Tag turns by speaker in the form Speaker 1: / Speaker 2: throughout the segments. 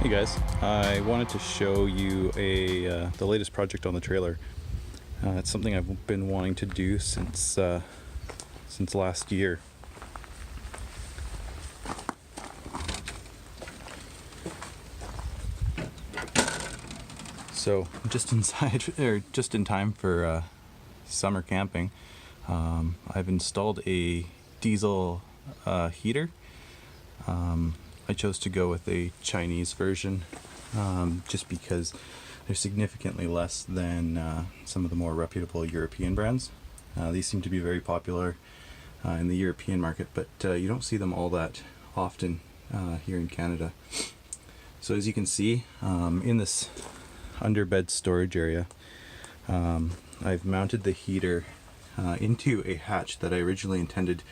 Speaker 1: Hey guys, I wanted to show you the latest project on the trailer. It's something I've been wanting to do since last year. So just just in time for summer camping, I've installed a diesel heater. I chose to go with a Chinese version just because they're significantly less than some of the more reputable European brands. These seem to be very popular in the European market, but you don't see them all that often here in Canada. So as you can see, in this underbed storage area, I've mounted the heater into a hatch that I originally intended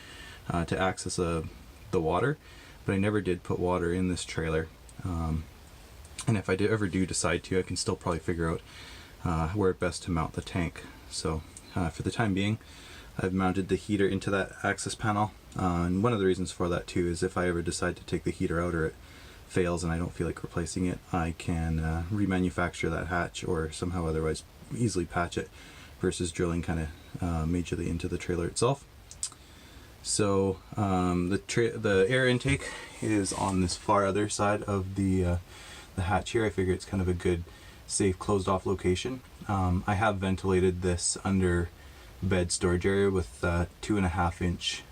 Speaker 1: to access the water, but I never did put water in this trailer. And if I ever do decide to, I can still probably figure out where best to mount the tank. So for the time being, I've mounted the heater into that access panel. And one of the reasons for that too is if I ever decide to take the heater out or it fails and I don't feel like replacing it, I can remanufacture that hatch or somehow otherwise easily patch it versus drilling kind of majorly into the trailer itself. So the air intake is on this far other side of the hatch here. I figure it's kind of a good, safe, closed off location. I have ventilated this under bed storage area with 2.5 inch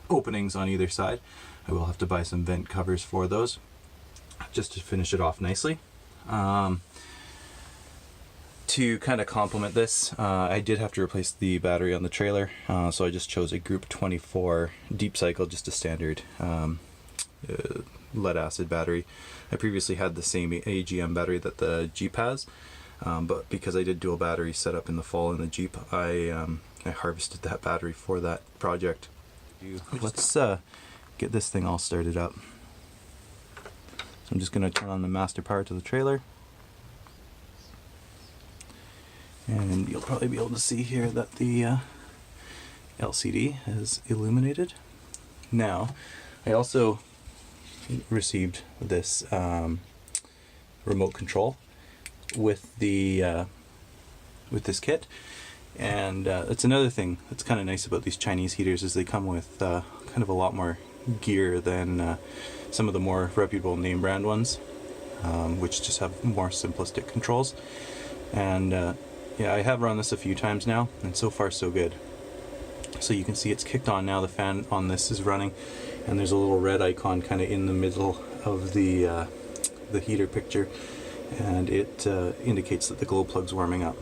Speaker 1: openings on either side. I will have to buy some vent covers for those just to finish it off nicely. To kind of complement this, I did have to replace the battery on the trailer, so I just chose a Group 24 deep cycle, just a standard lead acid battery. I previously had the same AGM battery that the Jeep has, but because I did dual battery setup in the fall in the Jeep, I harvested that battery for that project. Let's get this thing all started up. So I'm just going to turn on the master power to the trailer. And you'll probably be able to see here that the LCD is illuminated. Now, I also received this remote control with the with this kit, and that's another thing that's kind of nice about these Chinese heaters is they come with kind of a lot more gear than some of the more reputable name brand ones, which just have more simplistic controls. And yeah, I have run this a few times now, and so far so good. So you can see it's kicked on now, the fan on this is running, and there's a little red icon kind of in the middle of the heater picture, and it indicates that the glow plug's warming up.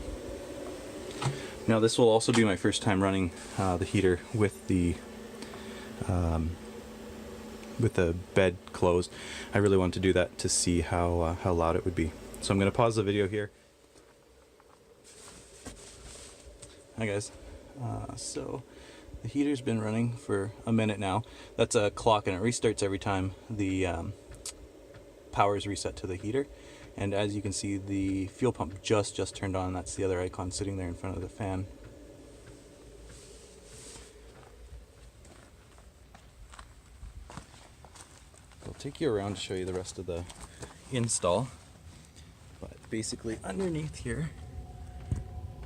Speaker 1: Now this will also be my first time running the heater with the bed closed. I really want to do that to see how loud it would be. So I'm going to pause the video here. Hi guys, so the heater's been running for a minute now. That's a clock and it restarts every time the power is reset to the heater. And as you can see, the fuel pump just turned on. That's the other icon sitting there in front of the fan. I'll take you around to show you the rest of the install. But basically underneath here,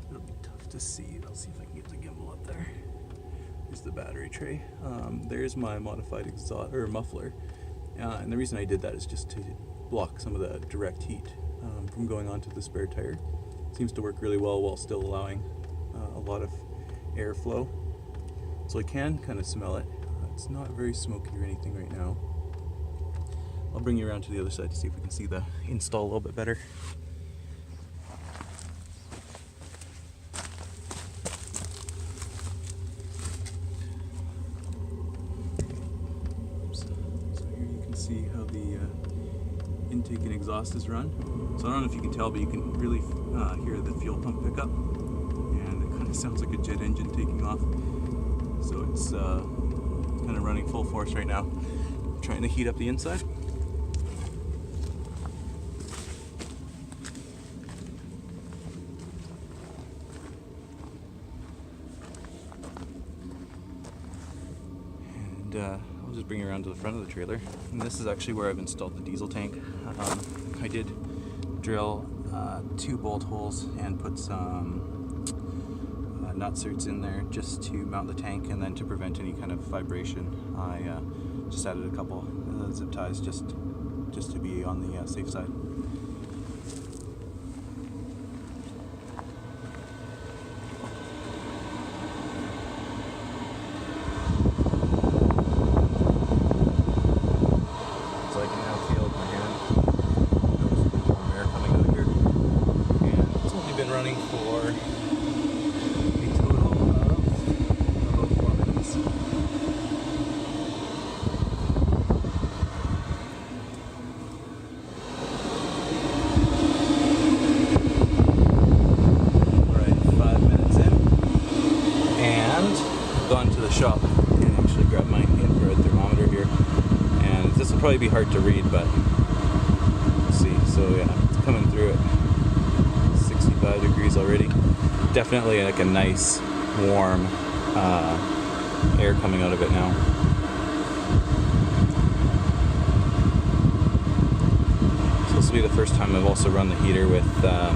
Speaker 1: it'll be tough to see. I'll see if I can get the gimbal up there. There's the battery tray. There's my modified exhaust or muffler, and the reason I did that is just to block some of the direct heat from going onto the spare tire. Seems to work really well while still allowing a lot of airflow. So I can kind of smell it. It's not very smoky or anything right now. I'll bring you around to the other side to see if we can see the install a little bit better. See how the intake and exhaust is run. So I don't know if you can tell, but you can really hear the fuel pump pick up, and it kind of sounds like a jet engine taking off. So it's kind of running full force right now. I'm trying to heat up the inside. And I'll just just bring you around to the front of the trailer. And this is actually where I've installed the diesel tank. I did drill 2 bolt holes and put some nutserts in there just to mount the tank, and then to prevent any kind of vibration, I just added a couple zip ties just to be on the safe side. So I can now feel my hand. Notice the warm air coming out of here, and it's only been running for a total of about 4 minutes. Gone to the shop and actually grabbed my infrared thermometer here, and this will probably be hard to read, but we'll see. So yeah, it's coming through at 65 degrees already. Definitely like a nice warm air coming out of it now. So this will be the first time I've also run the heater with the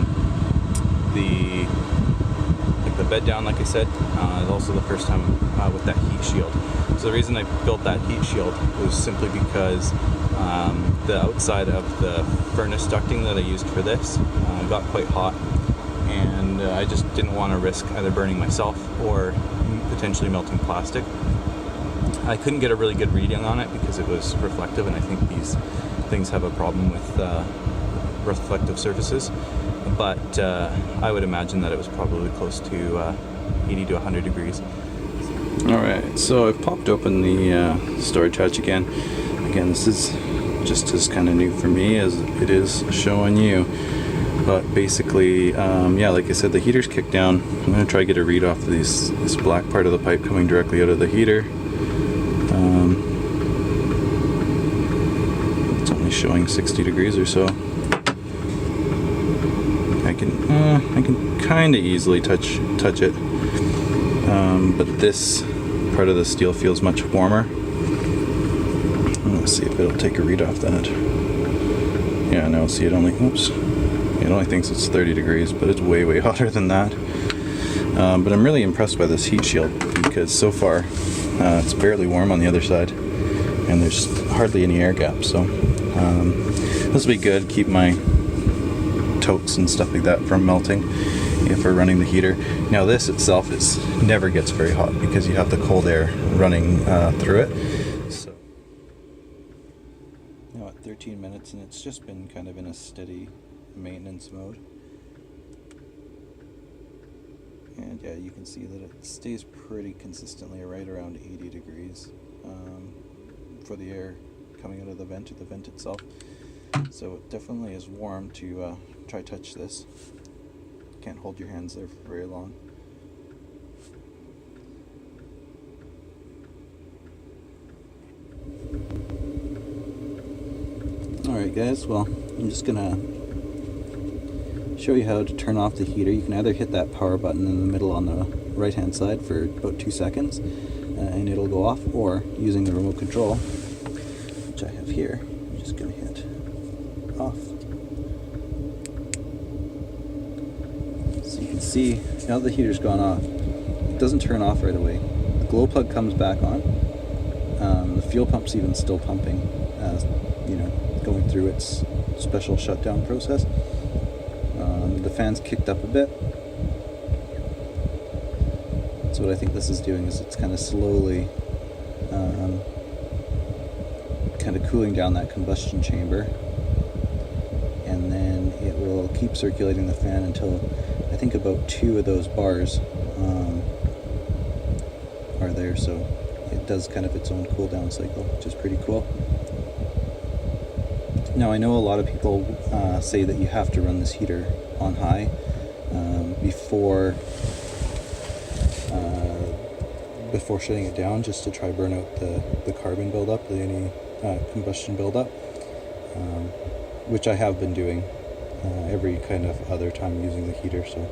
Speaker 1: bed down, like I said. It's also the first time with that heat shield. So the reason I built that heat shield was simply because the outside of the furnace ducting that I used for this got quite hot, and I just didn't want to risk either burning myself or potentially melting plastic. I couldn't get a really good reading on it because it was reflective, and I think these things have a problem with reflective surfaces. But I would imagine that it was probably close to 80 to 100 degrees. Alright, so I've popped open the storage hatch again. Again, this is just as kind of new for me as it is a show on you. But basically, yeah, like I said, the heater's kicked down. I'm going to try to get a read off of this black part of the pipe coming directly out of the heater. It's only showing 60 degrees or so. I can kind of easily touch it, but this part of the steel feels much warmer. Let's see if it'll take a read off that. Yeah, no, see, it only thinks it's 30 degrees, but it's way hotter than that. But I'm really impressed by this heat shield, because so far it's barely warm on the other side, and there's hardly any air gap. So this will be good. Keep my totes and stuff like that from melting if we're running the heater. Now this itself never gets very hot because you have the cold air running through it. So now at 13 minutes, and it's just been kind of in a steady maintenance mode. And yeah, you can see that it stays pretty consistently right around 80 degrees for the air coming out of the vent itself. So it definitely is warm to try touch this. Can't hold your hands there for very long. Alright guys, well, I'm just gonna show you how to turn off the heater. You can either hit that power button in the middle on the right hand side for about 2 seconds and it'll go off, or using the remote control, which I have here, I'm just gonna hit off. So you can see now the heater's gone off. It doesn't turn off right away. The glow plug comes back on. The fuel pump's even still pumping, going through its special shutdown process. The fan's kicked up a bit. So what I think this is doing is it's kind of slowly kind of cooling down that combustion chamber, and then it will keep circulating the fan until I think about 2 of those bars are there. So it does kind of its own cool down cycle, which is pretty cool. Now I know a lot of people say that you have to run this heater on high before shutting it down, just to try burn out the carbon buildup, any combustion buildup, which I have been doing every kind of other time using the heater. So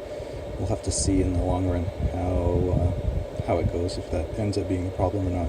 Speaker 1: we'll have to see in the long run how it goes, if that ends up being a problem or not.